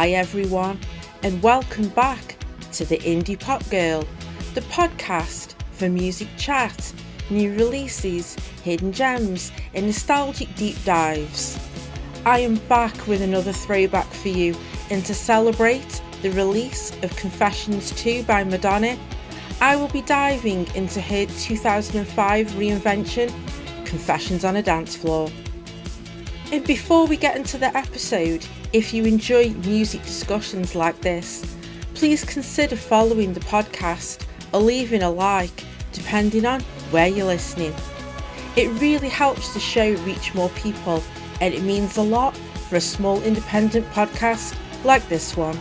Hi everyone, and welcome back to the Indie Pop Girl, the podcast for music chat, new releases, hidden gems, and nostalgic deep dives. I am back with another throwback for you, and to celebrate the release of Confessions 2 by Madonna, I will be diving into her 2005 reinvention, Confessions on a Dance Floor. And before we get into the episode, if you enjoy music discussions like this, please consider following the podcast or leaving a like, depending on where you're listening. It really helps the show reach more people, and it means a lot for a small independent podcast like this one.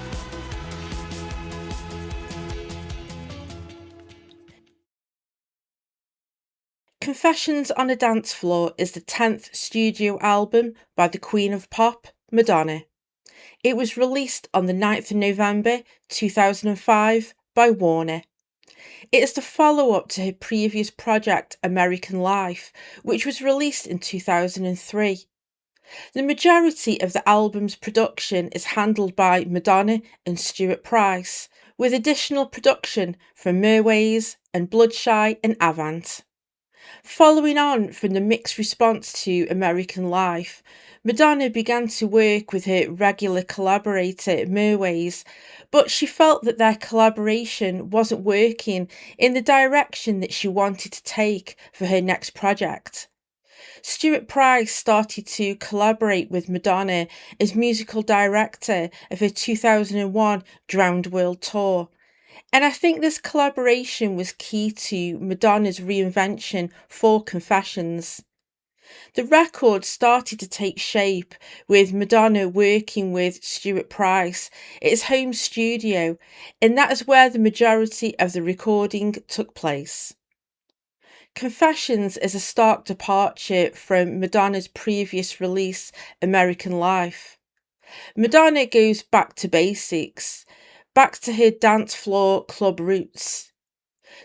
Confessions on a Dance Floor is the 10th studio album by the Queen of Pop, Madonna. It was released on the 9th of November 2005 by Warner. It is the follow-up to her previous project American Life, which was released in 2003. The majority of the album's production is handled by Madonna and Stuart Price, with additional production from Merways and Bloodshy and Avant. Following on from the mixed response to American Life, Madonna began to work with her regular collaborator Merways, but she felt that their collaboration wasn't working in the direction that she wanted to take for her next project. Stuart Price started to collaborate with Madonna as musical director of her 2001 Drowned World Tour. And I think this collaboration was key to Madonna's reinvention for Confessions. The record started to take shape with Madonna working with Stuart Price at his home studio, and that is where the majority of the recording took place. Confessions is a stark departure from Madonna's previous release, American Life. Madonna goes back to basics, back to her dance floor club roots.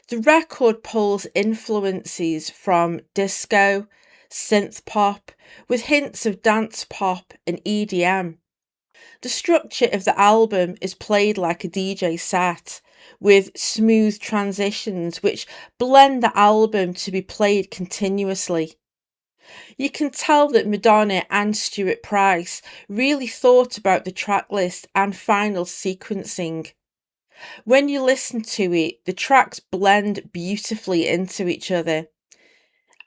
The record pulls influences from disco, synth pop, with hints of dance pop and EDM. The structure of the album is played like a DJ set, with smooth transitions which blend the album to be played continuously. You can tell that Madonna and Stuart Price really thought about the tracklist and final sequencing. When you listen to it, the tracks blend beautifully into each other.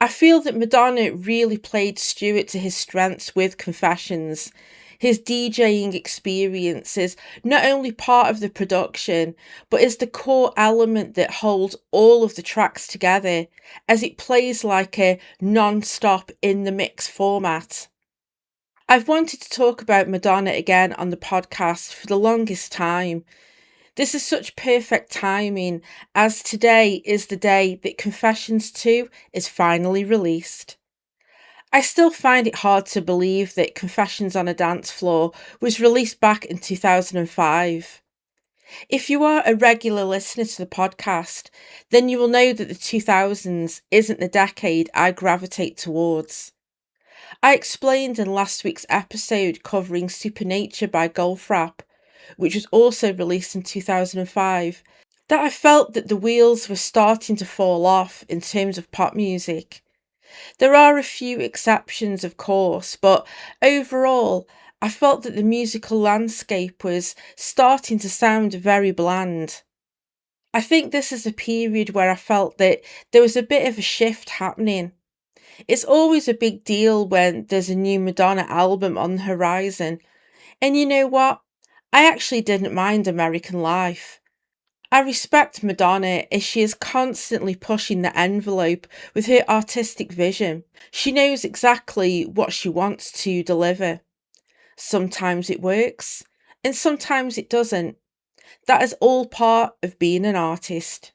I feel that Madonna really played Stuart to his strengths with Confessions. His DJing experience is not only part of the production, but is the core element that holds all of the tracks together, as it plays like a non-stop in the mix format. I've wanted to talk about Madonna again on the podcast for the longest time. This is such perfect timing, as today is the day that Confessions 2 is finally released. I still find it hard to believe that Confessions on a Dance Floor was released back in 2005. If you are a regular listener to the podcast, then you will know that the 2000s isn't the decade I gravitate towards. I explained in last week's episode covering Supernature by Goldfrapp, which was also released in 2005, that I felt that the wheels were starting to fall off in terms of pop music. There are a few exceptions, of course, but overall, I felt that the musical landscape was starting to sound very bland. I think this is a period where I felt that there was a bit of a shift happening. It's always a big deal when there's a new Madonna album on the horizon, and you know what? I actually didn't mind American Life. I respect Madonna as she is constantly pushing the envelope with her artistic vision. She knows exactly what she wants to deliver. Sometimes it works, and sometimes it doesn't. That is all part of being an artist.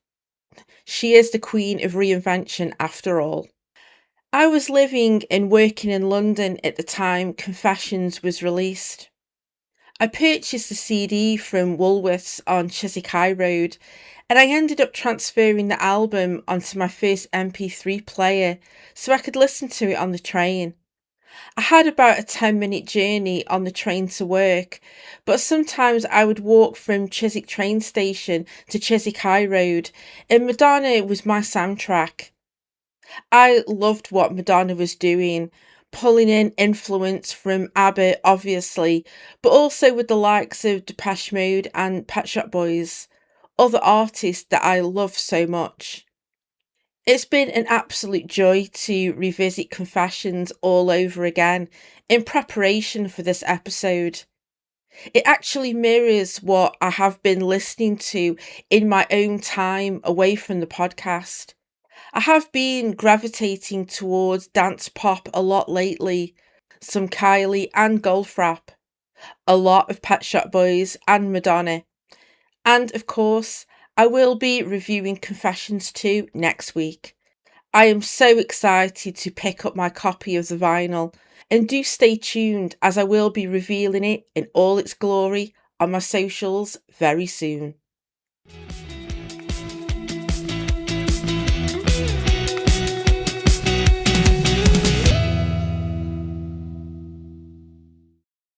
She is the queen of reinvention after all. I was living and working in London at the time Confessions was released. I purchased the CD from Woolworths on Chiswick High Road, and I ended up transferring the album onto my first MP3 player so I could listen to it on the train. I had about a 10-minute journey on the train to work, but sometimes I would walk from Chiswick train station to Chiswick High Road, and Madonna was my soundtrack. I loved what Madonna was doing, pulling in influence from ABBA, obviously, but also with the likes of Depeche Mode and Pet Shop Boys, other artists that I love so much. It's been an absolute joy to revisit Confessions all over again in preparation for this episode. It actually mirrors what I have been listening to in my own time away from the podcast. I have been gravitating towards dance pop a lot lately, some Kylie and Goldfrapp, a lot of Pet Shop Boys and Madonna, and of course, I will be reviewing Confessions 2 next week. I am so excited to pick up my copy of the vinyl, and do stay tuned as I will be revealing it in all its glory on my socials very soon.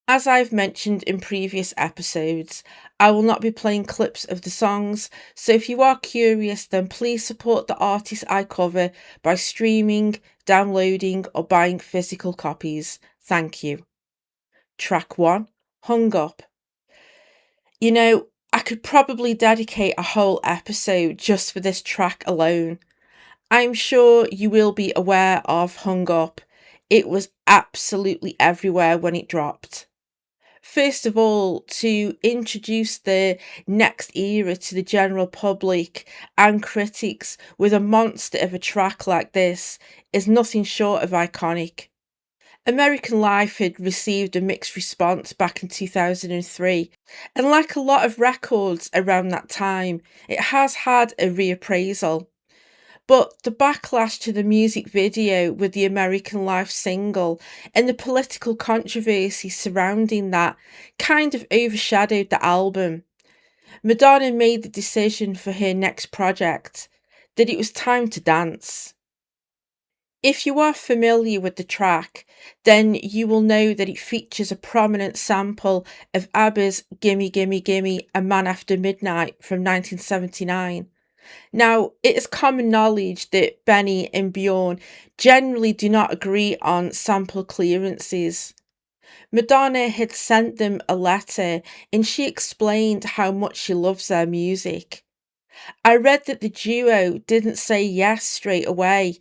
As I've mentioned in previous episodes, I will not be playing clips of the songs, so if you are curious, then please support the artists I cover by streaming, downloading, or buying physical copies. Thank you. Track 1, Hung Up. I could probably dedicate a whole episode just for this track alone. I'm sure you will be aware of Hung Up. It was absolutely everywhere when it dropped. First of all, to introduce the next era to the general public and critics with a monster of a track like this is nothing short of iconic. American Life had received a mixed response back in 2003, and like a lot of records around that time, it has had a reappraisal. But the backlash to the music video with the American Life single and the political controversy surrounding that kind of overshadowed the album. Madonna made the decision for her next project that it was time to dance. If you are familiar with the track, then you will know that it features a prominent sample of ABBA's Gimme Gimme Gimme A Man After Midnight from 1979. Now, it is common knowledge that Benny and Bjorn generally do not agree on sample clearances. Madonna had sent them a letter and she explained how much she loves their music. I read that the duo didn't say yes straight away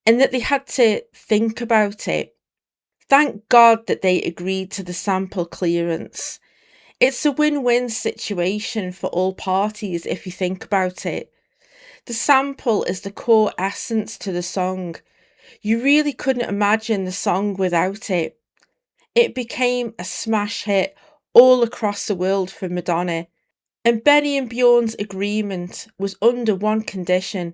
and that they had to think about it. Thank God that they agreed to the sample clearance. It's a win-win situation for all parties if you think about it. The sample is the core essence to the song. You really couldn't imagine the song without it. It became a smash hit all across the world for Madonna, and Benny and Bjorn's agreement was under one condition.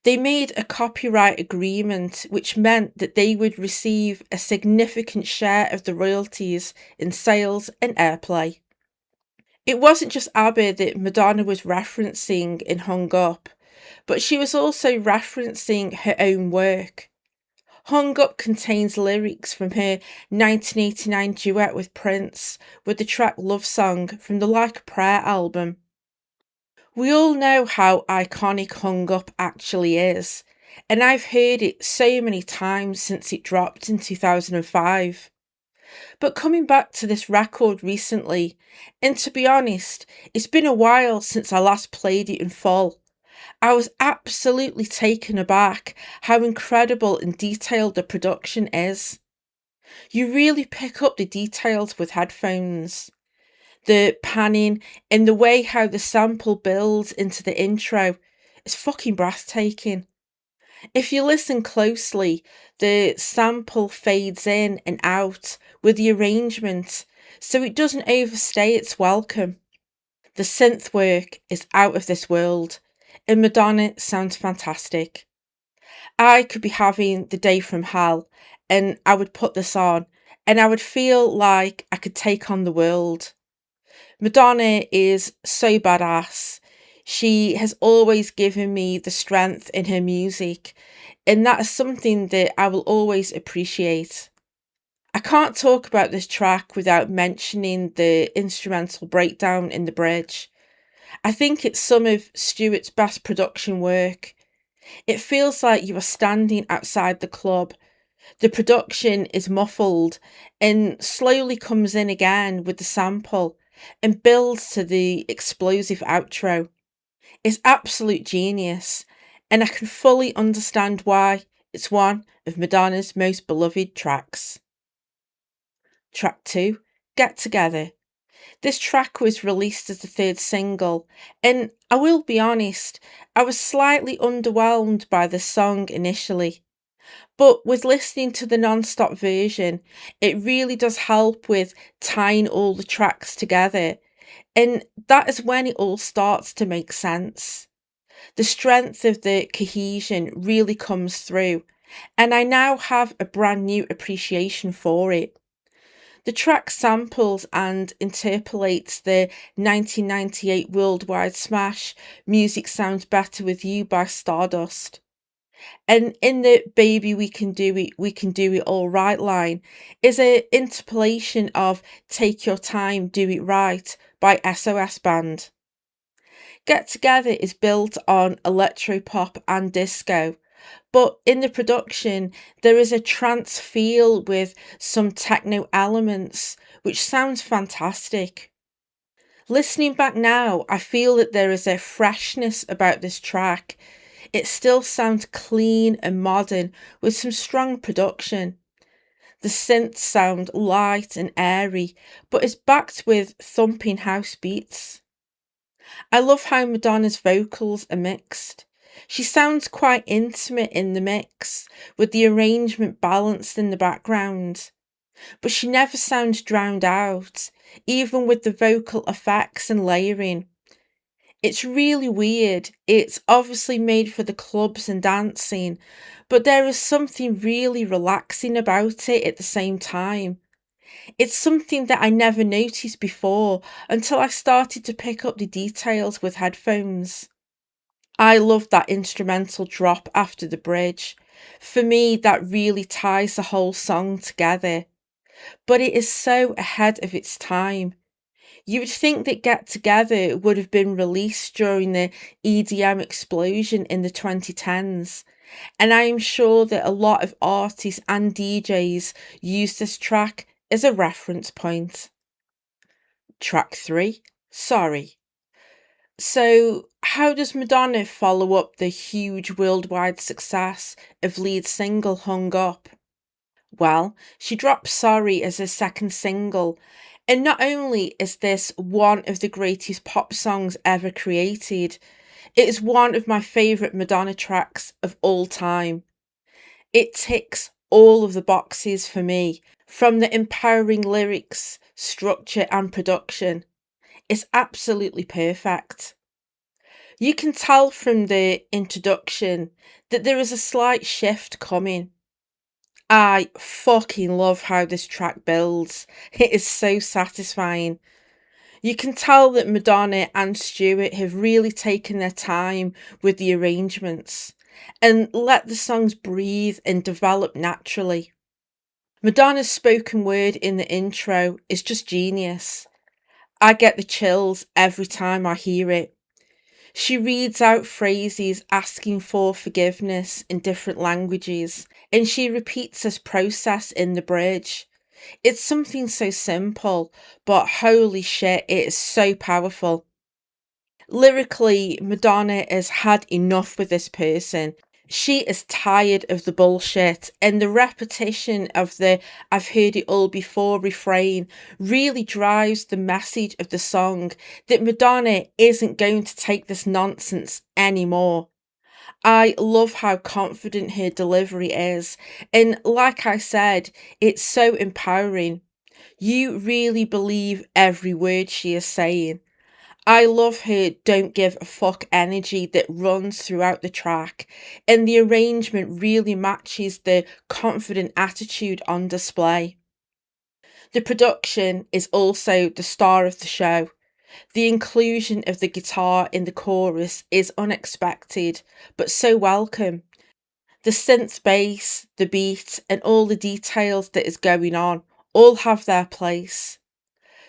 They made a copyright agreement which meant that they would receive a significant share of the royalties in sales and airplay. It wasn't just ABBA that Madonna was referencing in Hung Up, but she was also referencing her own work. Hung Up contains lyrics from her 1989 duet with Prince with the track Love Song from the Like a Prayer album. We all know how iconic Hung Up actually is, and I've heard it so many times since it dropped in 2005. But coming back to this record recently, and to be honest, it's been a while since I last played it in full. I was absolutely taken aback how incredible and detailed the production is. You really pick up the details with headphones. The panning and the way how the sample builds into the intro is fucking breathtaking. If you listen closely, the sample fades in and out with the arrangement, so it doesn't overstay its welcome. The synth work is out of this world, and Madonna sounds fantastic. I could be having the day from hell, and I would put this on, and I would feel like I could take on the world. Madonna is so badass. She has always given me the strength in her music, and that is something that I will always appreciate. I can't talk about this track without mentioning the instrumental breakdown in the bridge. I think it's some of Stewart's best production work. It feels like you are standing outside the club. The production is muffled and slowly comes in again with the sample and builds to the explosive outro. It's absolute genius, and I can fully understand why it's one of Madonna's most beloved tracks. Track 2, Get Together. This track was released as the third single, and I will be honest, I was slightly underwhelmed by the song initially. But with listening to the non-stop version, it really does help with tying all the tracks together, and that is when it all starts to make sense. The strength of the cohesion really comes through, and I now have a brand new appreciation for it. The track samples and interpolates the 1998 worldwide smash Music Sounds Better With You by Stardust. And in the Baby We Can Do It All Right line is an interpolation of Take Your Time, Do It Right by SOS Band. Get Together is built on electropop and disco, but in the production, there is a trance feel with some techno elements, which sounds fantastic. Listening back now, I feel that there is a freshness about this track. It still sounds clean and modern with some strong production. The synths sound light and airy, but is backed with thumping house beats. I love how Madonna's vocals are mixed. She sounds quite intimate in the mix, with the arrangement balanced in the background. But she never sounds drowned out, even with the vocal effects and layering. It's really weird. It's obviously made for the clubs and dancing, but there is something really relaxing about it at the same time. It's something that I never noticed before until I started to pick up the details with headphones. I love that instrumental drop after the bridge. For me, that really ties the whole song together. But it is so ahead of its time. You would think that Get Together would have been released during the EDM explosion in the 2010s, and I am sure that a lot of artists and DJs use this track as a reference point. Track 3, Sorry. So, how does Madonna follow up the huge worldwide success of lead single Hung Up? Well, she dropped Sorry as her second single, and not only is this one of the greatest pop songs ever created, it is one of my favourite Madonna tracks of all time. It ticks all of the boxes for me, from the empowering lyrics, structure, and production. It's absolutely perfect. You can tell from the introduction that there is a slight shift coming. I fucking love how this track builds. It is so satisfying. You can tell that Madonna and Stewart have really taken their time with the arrangements and let the songs breathe and develop naturally. Madonna's spoken word in the intro is just genius. I get the chills every time I hear it. She reads out phrases asking for forgiveness in different languages, and she repeats this process in the bridge. It's something so simple, but holy shit, it is so powerful. Lyrically, Madonna has had enough with this person. She is tired of the bullshit, and the repetition of the I've heard it all before refrain really drives the message of the song that Madonna isn't going to take this nonsense anymore. I love how confident her delivery is, and like I said, it's so empowering. You really believe every word she is saying. I love her don't give a fuck energy that runs throughout the track, and the arrangement really matches the confident attitude on display. The production is also the star of the show. The inclusion of the guitar in the chorus is unexpected, but so welcome. The synth bass, the beat, and all the details that is going on all have their place.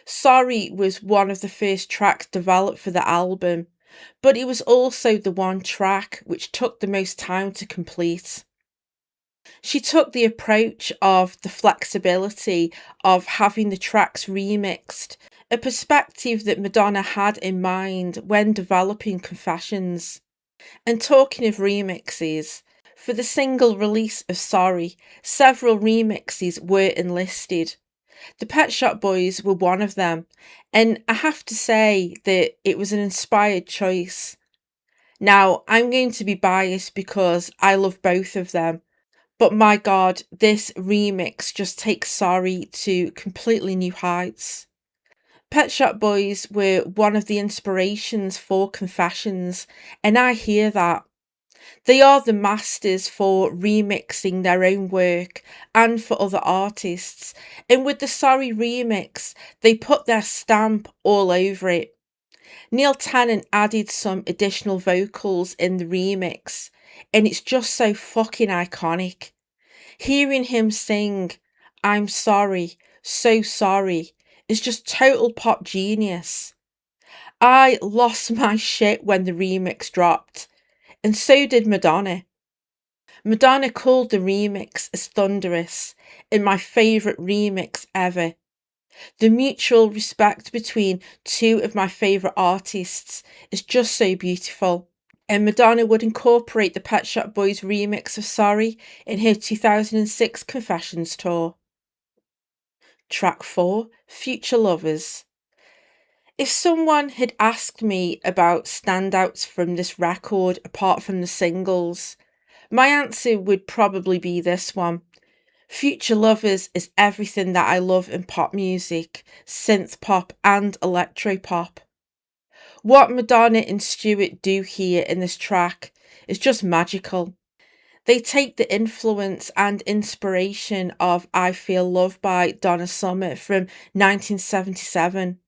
Sorry was one of the first tracks developed for the album, but it was also the one track which took the most time to complete. She took the approach of the flexibility of having the tracks remixed, a perspective that Madonna had in mind when developing Confessions. And talking of remixes, for the single release of Sorry, several remixes were enlisted. The Pet Shop Boys were one of them, and I have to say that it was an inspired choice. Now, I'm going to be biased because I love both of them, but my god, this remix just takes Sorry to completely new heights. Pet Shop Boys were one of the inspirations for Confessions, and I hear that. They are the masters for remixing their own work and for other artists, and with the Sorry remix, they put their stamp all over it. Neil Tennant added some additional vocals in the remix, and it's just so fucking iconic. Hearing him sing, I'm sorry, so sorry, is just total pop genius. I lost my shit when the remix dropped, and so did Madonna. Madonna called the remix as thunderous, and my favourite remix ever. The mutual respect between two of my favourite artists is just so beautiful. And Madonna would incorporate the Pet Shop Boys remix of Sorry in her 2006 Confessions tour. Track 4, Future Lovers. If someone had asked me about standouts from this record apart from the singles, my answer would probably be this one. Future Lovers is everything that I love in pop music, synth pop and electro pop. What Madonna and Stewart do here in this track is just magical. They take the influence and inspiration of I Feel Love by Donna Summer from 1977.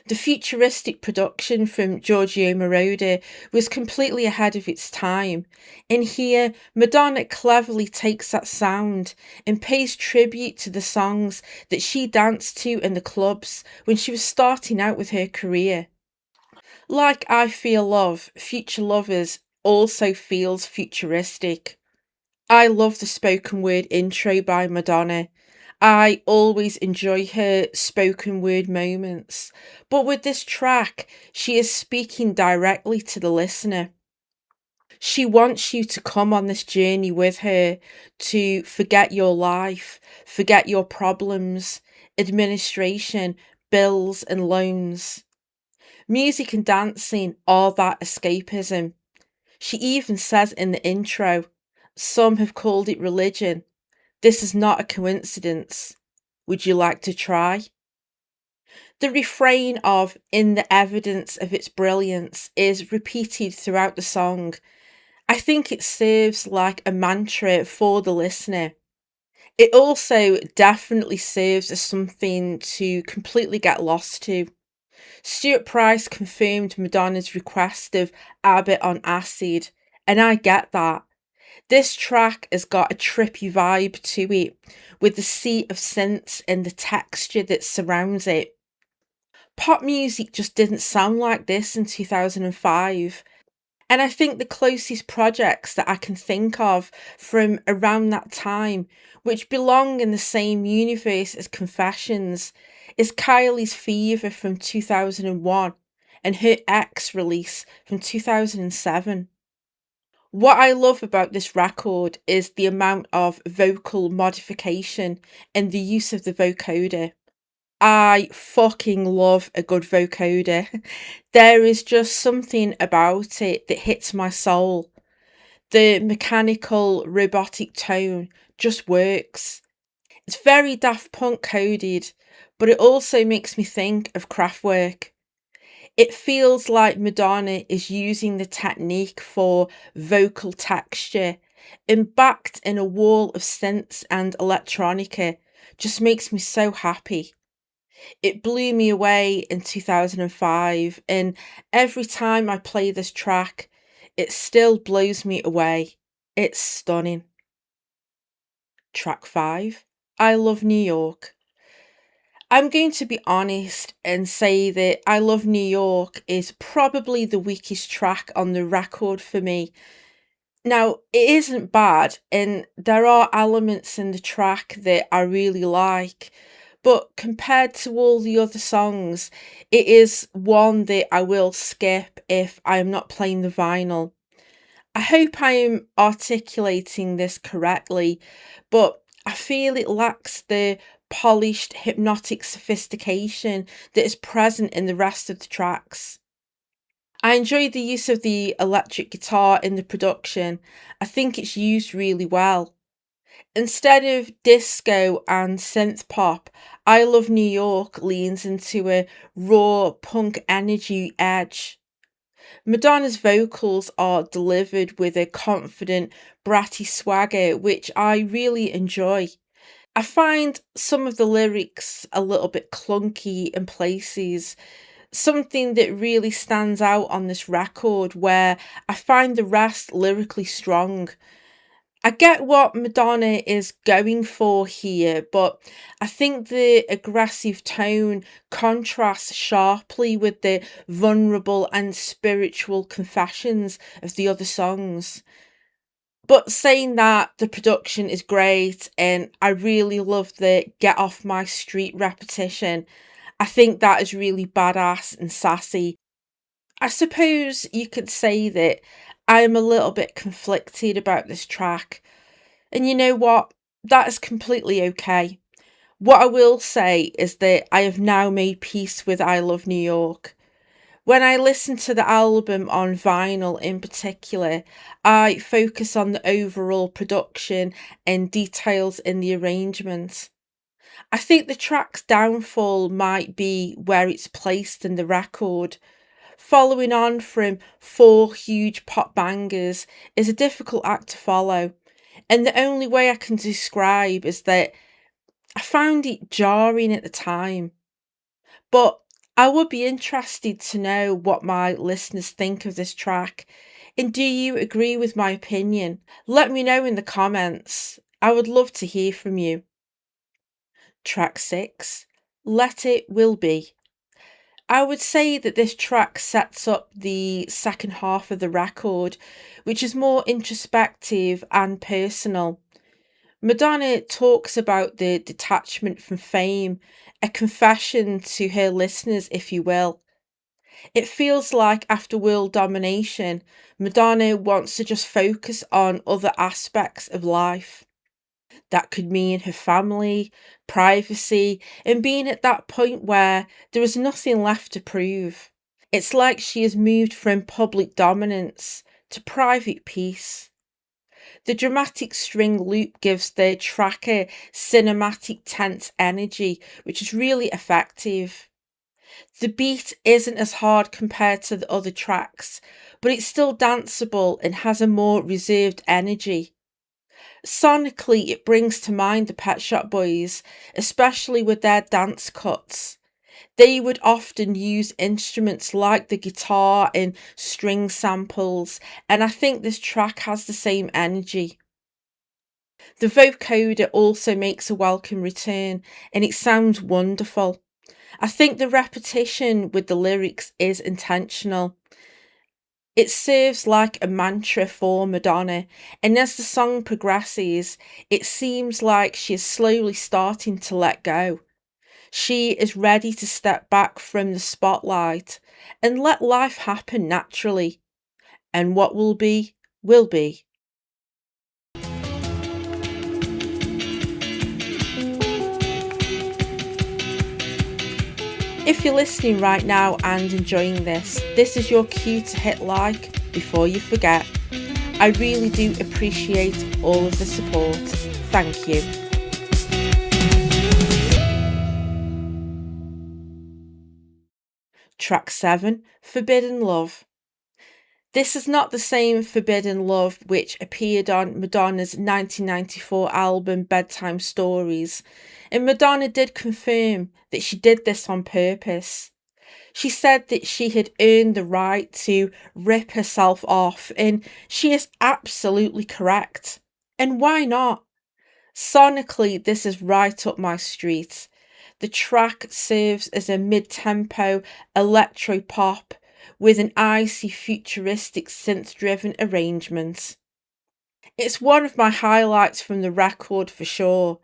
The futuristic production from Giorgio Moroder was completely ahead of its time. In here, Madonna cleverly takes that sound and pays tribute to the songs that she danced to in the clubs when she was starting out with her career. Like I Feel Love, Future Lovers also feels futuristic. I love the spoken word intro by Madonna. I always enjoy her spoken word moments, but with this track, she is speaking directly to the listener. She wants you to come on this journey with her, to forget your life, forget your problems, administration, bills, and loans. Music and dancing are that escapism. She even says in the intro, some have called it religion. This is not a coincidence. Would you like to try? The refrain of in the evidence of its brilliance is repeated throughout the song. I think it serves like a mantra for the listener. It also definitely serves as something to completely get lost to. Stuart Price confirmed Madonna's request of Abbott on Acid, and I get that. This track has got a trippy vibe to it, with the sea of synths and the texture that surrounds it. Pop music just didn't sound like this in 2005, and I think the closest projects that I can think of from around that time, which belong in the same universe as Confessions, is Kylie's Fever from 2001 and her X release from 2007. What I love about this record is the amount of vocal modification and the use of the vocoder. I fucking love a good vocoder. There is just something about it that hits my soul. The mechanical, robotic tone just works. It's very Daft Punk coded, but it also makes me think of Kraftwerk. It feels like Madonna is using the technique for vocal texture and backed in a wall of synths and electronica just makes me so happy. It blew me away in 2005, and every time I play this track, it still blows me away. It's stunning. Track 5, I Love New York. I'm going to be honest and say that I Love New York is probably the weakest track on the record for me. Now, it isn't bad, and there are elements in the track that I really like, but compared to all the other songs, it is one that I will skip if I am not playing the vinyl. I hope I am articulating this correctly, but I feel it lacks the polished hypnotic sophistication that is present in the rest of the tracks. I enjoy the use of the electric guitar in the production. I think it's used really well. Instead of disco and synth pop, I Love New York leans into a raw punk energy edge. Madonna's vocals are delivered with a confident, bratty swagger, which I really enjoy. I find some of the lyrics a little bit clunky in places. Something that really stands out on this record where I find the rest lyrically strong. I get what Madonna is going for here, but I think the aggressive tone contrasts sharply with the vulnerable and spiritual confessions of the other songs. But saying that, the production is great, and I really love the get off my street repetition. I think that is really badass and sassy. I suppose you could say that I am a little bit conflicted about this track. And you know what? That is completely okay. What I will say is that I have now made peace with I Love New York. When I listen to the album on vinyl in particular, I focus on the overall production and details in the arrangement. I think the track's downfall might be where it's placed in the record. Following on from four huge pop bangers is a difficult act to follow, and the only way I can describe is that I found it jarring at the time. But I would be interested to know what my listeners think of this track. And do you agree with my opinion? Let me know in the comments. I would love to hear from you. Track 6, Let It Will Be. I would say that this track sets up the second half of the record, which is more introspective and personal. Madonna talks about the detachment from fame, a confession to her listeners, if you will. It feels like after world domination, Madonna wants to just focus on other aspects of life. That could mean her family, privacy, and being at that point where there is nothing left to prove. It's like she has moved from public dominance to private peace. The dramatic string loop gives the track a cinematic tense energy, which is really effective. The beat isn't as hard compared to the other tracks, but it's still danceable and has a more reserved energy. Sonically, it brings to mind the Pet Shop Boys, especially with their dance cuts. They would often use instruments like the guitar and string samples, and I think this track has the same energy. The vocoder also makes a welcome return, and it sounds wonderful. I think the repetition with the lyrics is intentional. It serves like a mantra for Madonna, and as the song progresses, it seems like she is slowly starting to let go. She is ready to step back from the spotlight and let life happen naturally. And what will be, will be. If you're listening right now and enjoying this is your cue to hit like before you forget. I really do appreciate all of the support. Thank you. Track 7, Forbidden Love. This is not the same Forbidden Love which appeared on Madonna's 1994 album Bedtime Stories, and Madonna did confirm that she did this on purpose. She said that she had earned the right to rip herself off, and she is absolutely correct. And why not? Sonically, this is right up my street. The track serves as a mid-tempo electro-pop with an icy futuristic synth-driven arrangement. It's one of my highlights from the record for sure.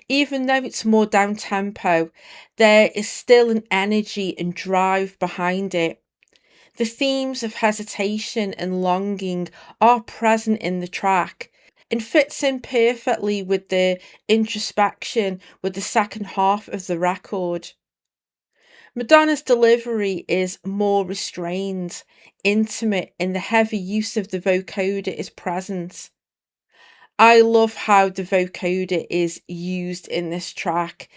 Even though it's more down-tempo, there is still an energy and drive behind it. The themes of hesitation and longing are present in the track and fits in perfectly with the introspection with the second half of the record. Madonna's delivery is more restrained, intimate, and the heavy use of the vocoder is present. I love how the vocoder is used in this track.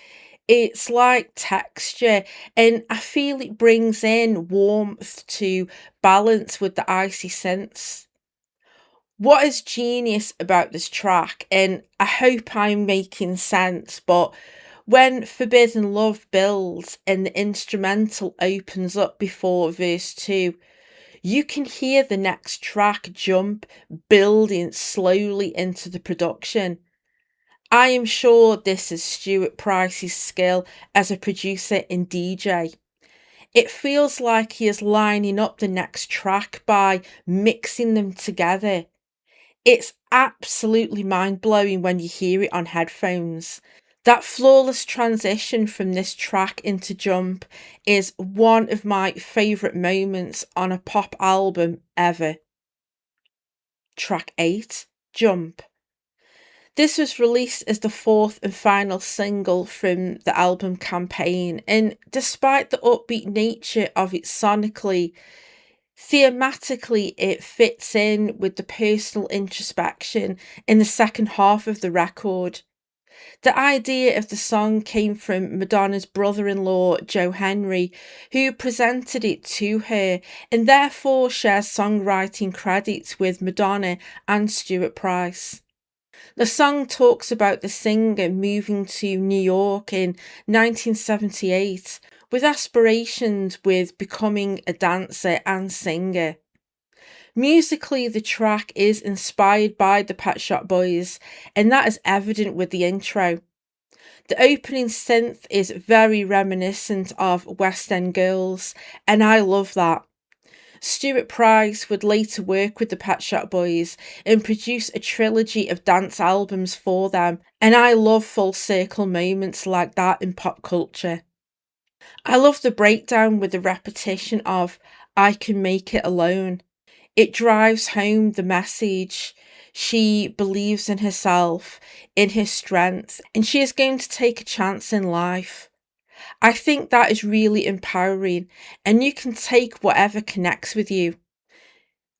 It's like texture, and I feel it brings in warmth to balance with the icy synths. What is genius about this track, and I hope I'm making sense, but when Forbidden Love builds and the instrumental opens up before verse 2, you can hear the next track jump, building slowly into the production. I am sure this is Stuart Price's skill as a producer and DJ. It feels like he is lining up the next track by mixing them together. It's absolutely mind blowing when you hear it on headphones. That flawless transition from this track into Jump is one of my favourite moments on a pop album ever. Track 8, Jump. This was released as the fourth and final single from the album campaign, and despite the upbeat nature of it sonically, thematically it fits in with the personal introspection in the second half of the record. The idea of the song came from Madonna's brother-in-law, Joe Henry, who presented it to her and therefore shares songwriting credits with Madonna and Stuart Price. The song talks about the singer moving to New York in 1978 with aspirations with becoming a dancer and singer. Musically, the track is inspired by the Pet Shop Boys, and that is evident with the intro. The opening synth is very reminiscent of West End Girls, and I love that. Stuart Price would later work with the Pet Shop Boys and produce a trilogy of dance albums for them, and I love full circle moments like that in pop culture. I love the breakdown with the repetition of "I can make it alone." It drives home the message. She believes in herself, in her strength, and she is going to take a chance in life. I think that is really empowering, and you can take whatever connects with you.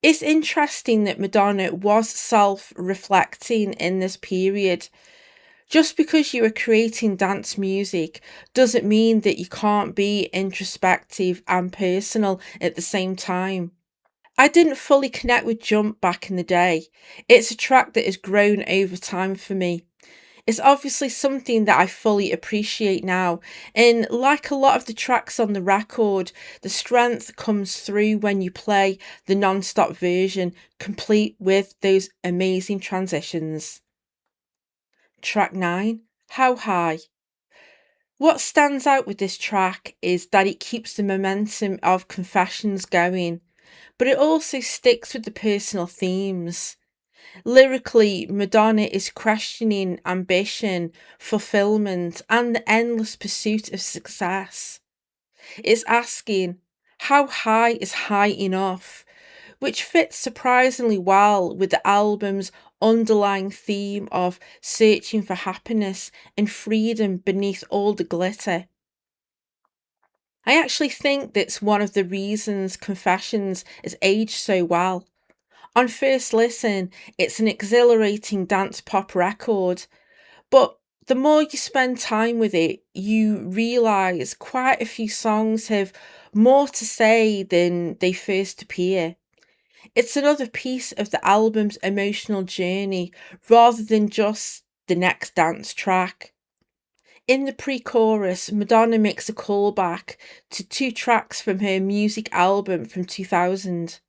It's interesting that Madonna was self reflecting in this period. Just because you are creating dance music doesn't mean that you can't be introspective and personal at the same time. I didn't fully connect with Jump back in the day. It's a track that has grown over time for me. It's obviously something that I fully appreciate now, and like a lot of the tracks on the record, the strength comes through when you play the non-stop version, complete with those amazing transitions. Track 9, How High. What stands out with this track is that it keeps the momentum of Confessions going, but it also sticks with the personal themes. Lyrically, Madonna is questioning ambition, fulfillment, and the endless pursuit of success. It's asking, how high is high enough? Which fits surprisingly well with the album's underlying theme of searching for happiness and freedom beneath all the glitter. I actually think that's one of the reasons Confessions has aged so well. On first listen, it's an exhilarating dance pop record, but the more you spend time with it, you realise quite a few songs have more to say than they first appear. It's another piece of the album's emotional journey rather than just the next dance track. In the pre chorus, Madonna makes a callback to two tracks from her music album from 2000.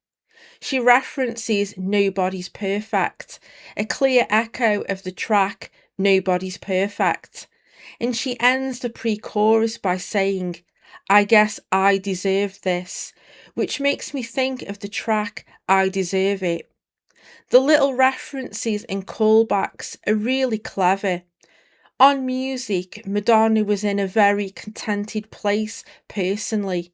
She references Nobody's Perfect, a clear echo of the track Nobody's Perfect. And she ends the pre chorus by saying, I guess I deserve this, which makes me think of the track I Deserve It. The little references and callbacks are really clever. On music, Madonna was in a very contented place personally.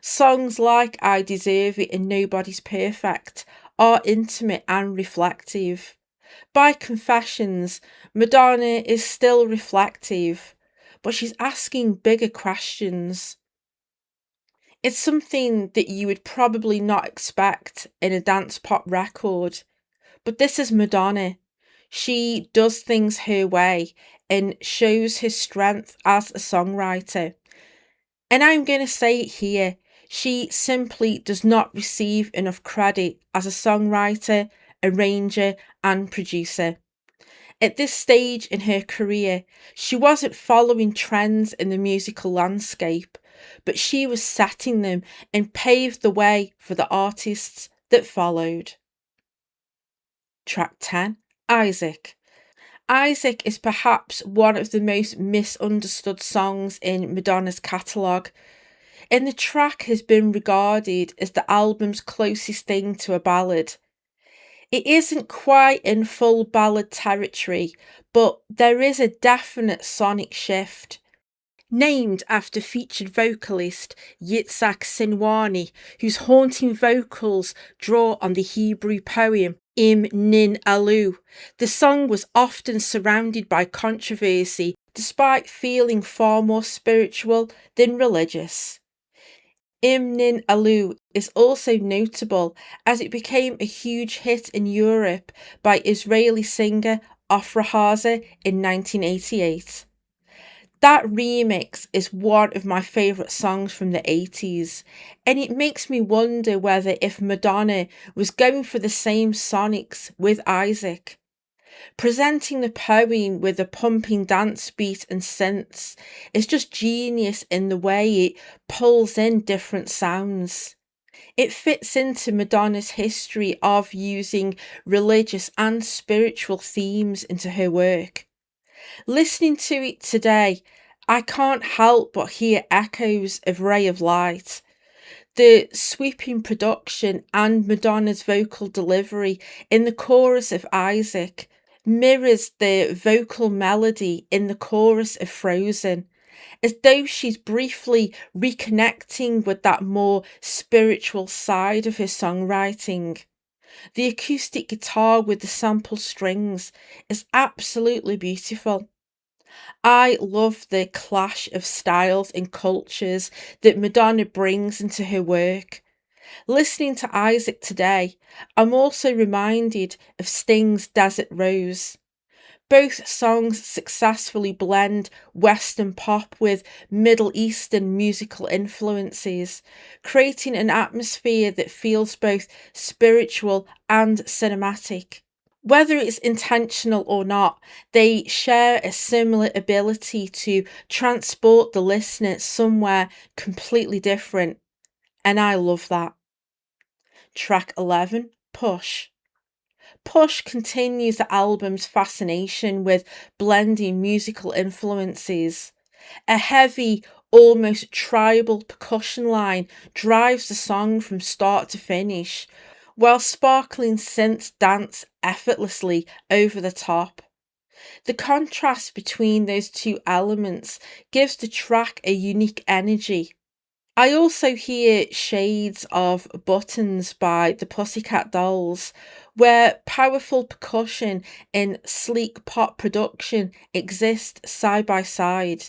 Songs like I Deserve It and Nobody's Perfect are intimate and reflective. By Confessions, Madonna is still reflective, but she's asking bigger questions. It's something that you would probably not expect in a dance pop record, but this is Madonna. She does things her way and shows her strength as a songwriter. And I'm going to say it here, she simply does not receive enough credit as a songwriter, arranger, and producer. At this stage in her career, she wasn't following trends in the musical landscape, but she was setting them and paved the way for the artists that followed. Track 10, Isaac. Isaac is perhaps one of the most misunderstood songs in Madonna's catalogue, and the track has been regarded as the album's closest thing to a ballad. It isn't quite in full ballad territory, but there is a definite sonic shift. Named after featured vocalist Yitzhak Sinwani, whose haunting vocals draw on the Hebrew poem Im Nin Alu, the song was often surrounded by controversy despite feeling far more spiritual than religious. Imnin Alu is also notable as it became a huge hit in Europe by Israeli singer Ofra Haza in 1988. That remix is one of my favourite songs from the 80s, and it makes me wonder whether if Madonna was going for the same sonics with Isaac. Presenting the poem with a pumping dance beat and synths is just genius in the way it pulls in different sounds. It fits into Madonna's history of using religious and spiritual themes into her work. Listening to it today, I can't help but hear echoes of Ray of Light. The sweeping production and Madonna's vocal delivery in the chorus of Isaac mirrors the vocal melody in the chorus of Frozen, as though she's briefly reconnecting with that more spiritual side of her songwriting. The acoustic guitar with the sample strings is absolutely beautiful. I love the clash of styles and cultures that Madonna brings into her work. Listening to Isaac today, I'm also reminded of Sting's Desert Rose. Both songs successfully blend Western pop with Middle Eastern musical influences, creating an atmosphere that feels both spiritual and cinematic. Whether it's intentional or not, they share a similar ability to transport the listener somewhere completely different, and I love that. Track 11, Push. Push continues the album's fascination with blending musical influences. A heavy, almost tribal percussion line drives the song from start to finish, while sparkling synths dance effortlessly over the top. The contrast between those two elements gives the track a unique energy. I also hear shades of Buttons by the Pussycat Dolls, where powerful percussion and sleek pop production exist side by side.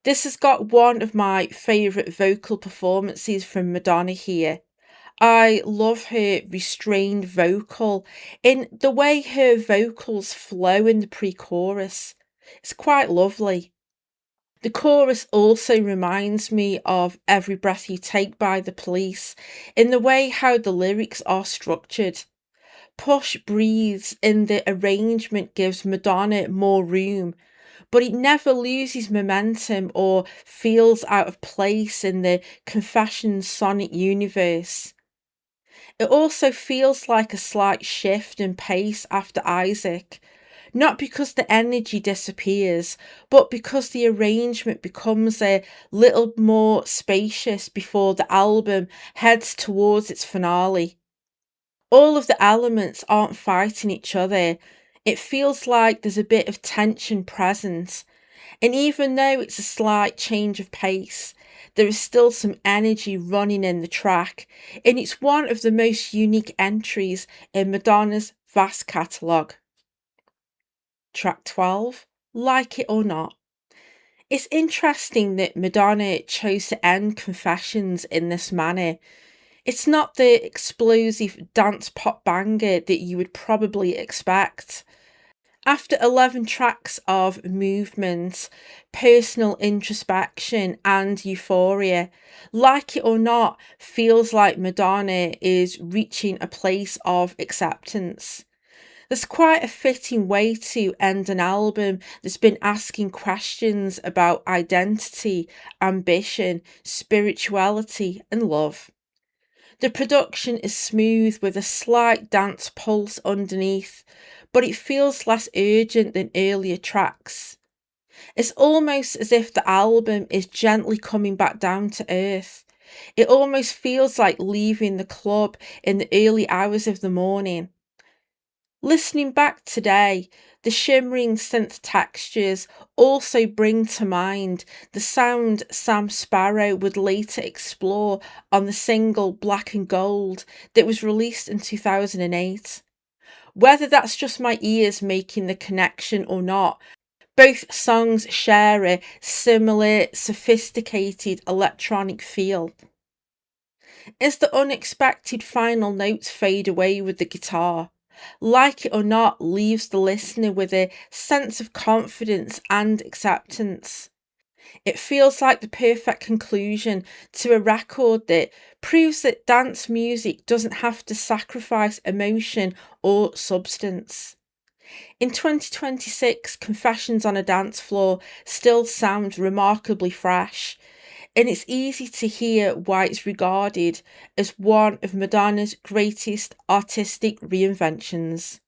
This has got one of my favourite vocal performances from Madonna here. I love her restrained vocal in the way her vocals flow in the pre chorus. It's quite lovely. The chorus also reminds me of Every Breath You Take by The Police in the way how the lyrics are structured. Push breathes and the arrangement gives Madonna more room, but it never loses momentum or feels out of place in the Confessions sonic universe. It also feels like a slight shift in pace after Isaac. not because the energy disappears, but because the arrangement becomes a little more spacious before the album heads towards its finale. All of the elements aren't fighting each other. It feels like there's a bit of tension present, and even though it's a slight change of pace, there is still some energy running in the track, and it's one of the most unique entries in Madonna's vast catalogue. Track 12, Like It or Not. It's interesting that Madonna chose to end Confessions in this manner. It's not the explosive dance pop banger that you would probably expect. After 11 tracks of movement, personal introspection, and euphoria, Like It or Not feels like Madonna is reaching a place of acceptance. There's quite a fitting way to end an album that's been asking questions about identity, ambition, spirituality, and love. The production is smooth with a slight dance pulse underneath, but it feels less urgent than earlier tracks. It's almost as if the album is gently coming back down to earth. It almost feels like leaving the club in the early hours of the morning. Listening back today, the shimmering synth textures also bring to mind the sound Sam Sparro would later explore on the single Black and Gold that was released in 2008. Whether that's just my ears making the connection or not, both songs share a similar, sophisticated electronic feel. As the unexpected final notes fade away with the guitar, Like It or Not leaves the listener with a sense of confidence and acceptance. It feels like the perfect conclusion to a record that proves that dance music doesn't have to sacrifice emotion or substance. In 2026, Confessions on a Dance Floor still sounds remarkably fresh, and it's easy to hear why it's regarded as one of Madonna's greatest artistic reinventions.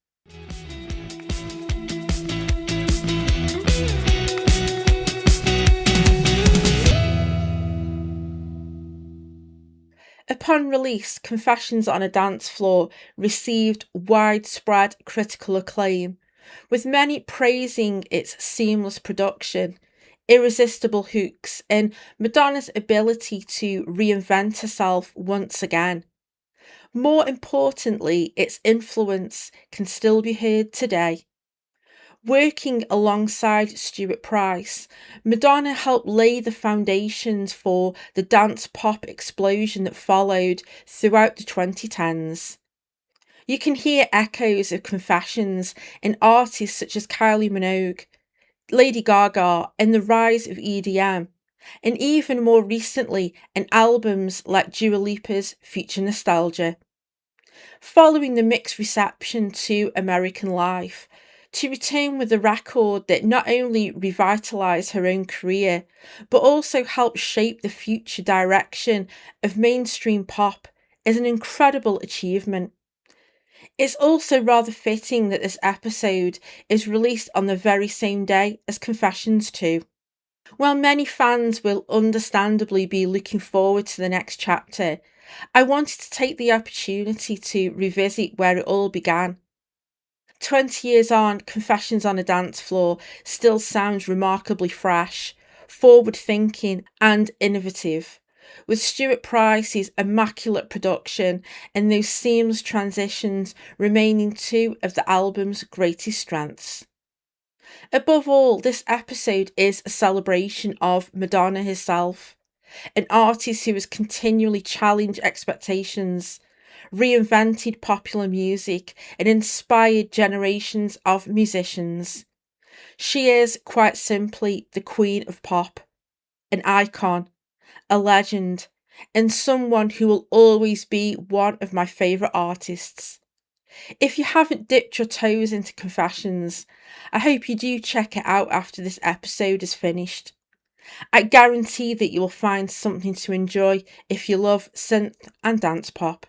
Upon release, Confessions on a Dance Floor received widespread critical acclaim, with many praising its seamless production, irresistible hooks, and Madonna's ability to reinvent herself once again. More importantly, its influence can still be heard today. Working alongside Stuart Price, Madonna helped lay the foundations for the dance pop explosion that followed throughout the 2010s. You can hear echoes of Confessions in artists such as Kylie Minogue, Lady Gaga, and the rise of EDM, and even more recently in albums like Dua Lipa's Future Nostalgia. Following the mixed reception to American Life, to return with a record that not only revitalised her own career, but also helped shape the future direction of mainstream pop is an incredible achievement. It's also rather fitting that this episode is released on the very same day as Confessions 2. While many fans will understandably be looking forward to the next chapter, I wanted to take the opportunity to revisit where it all began. 20 years on, Confessions on a Dance Floor still sounds remarkably fresh, forward thinking, and innovative, with Stuart Price's immaculate production and those seamless transitions remaining two of the album's greatest strengths. Above all, this episode is a celebration of Madonna herself, an artist who has continually challenged expectations, reinvented popular music, and inspired generations of musicians. She is, quite simply, the Queen of Pop, an icon, a legend, and someone who will always be one of my favourite artists. If you haven't dipped your toes into Confessions, I hope you do check it out after this episode is finished. I guarantee that you will find something to enjoy if you love synth and dance pop.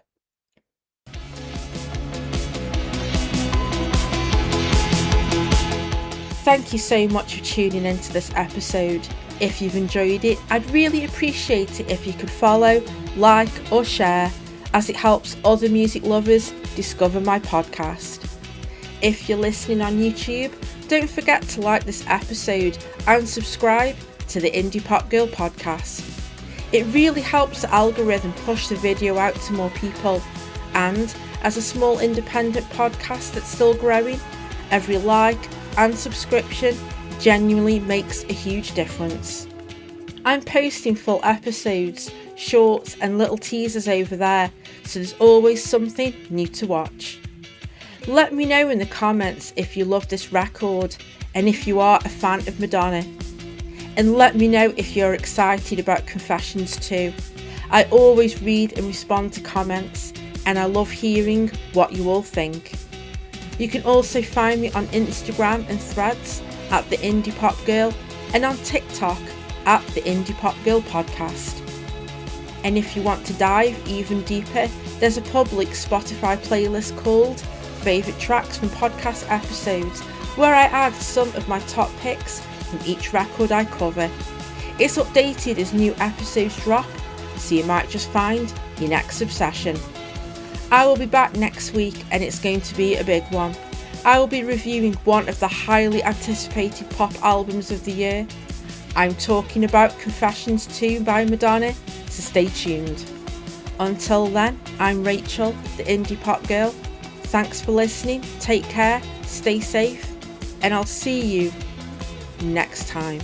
Thank you so much for tuning into this episode. If you've enjoyed it, I'd really appreciate it if you could follow, like or share, as it helps other music lovers discover my podcast. If you're listening on YouTube, don't forget to like this episode and subscribe to the Indie Pop Girl podcast. It really helps the algorithm push the video out to more people, and as a small independent podcast that's still growing, every like and subscription genuinely makes a huge difference. I'm posting full episodes, shorts and little teasers over there, so there's always something new to watch. Let me know in the comments if you love this record and if you are a fan of Madonna. And let me know if you're excited about Confessions too. I always read and respond to comments, and I love hearing what you all think. You can also find me on Instagram and Threads at the Indie Pop Girl, and on TikTok at the Indie Pop Girl Podcast. And if you want to dive even deeper, there's a public Spotify playlist called Favourite Tracks from Podcast Episodes, where I add some of my top picks from each record I cover. It's updated as new episodes drop, so you might just find your next obsession. I will be back next week, and it's going to be a big one. I will be reviewing one of the highly anticipated pop albums of the year. I'm talking about Confessions 2 by Madonna, so stay tuned. Until then, I'm Rachel, the Indie Pop Girl. Thanks for listening, take care, stay safe, and I'll see you next time.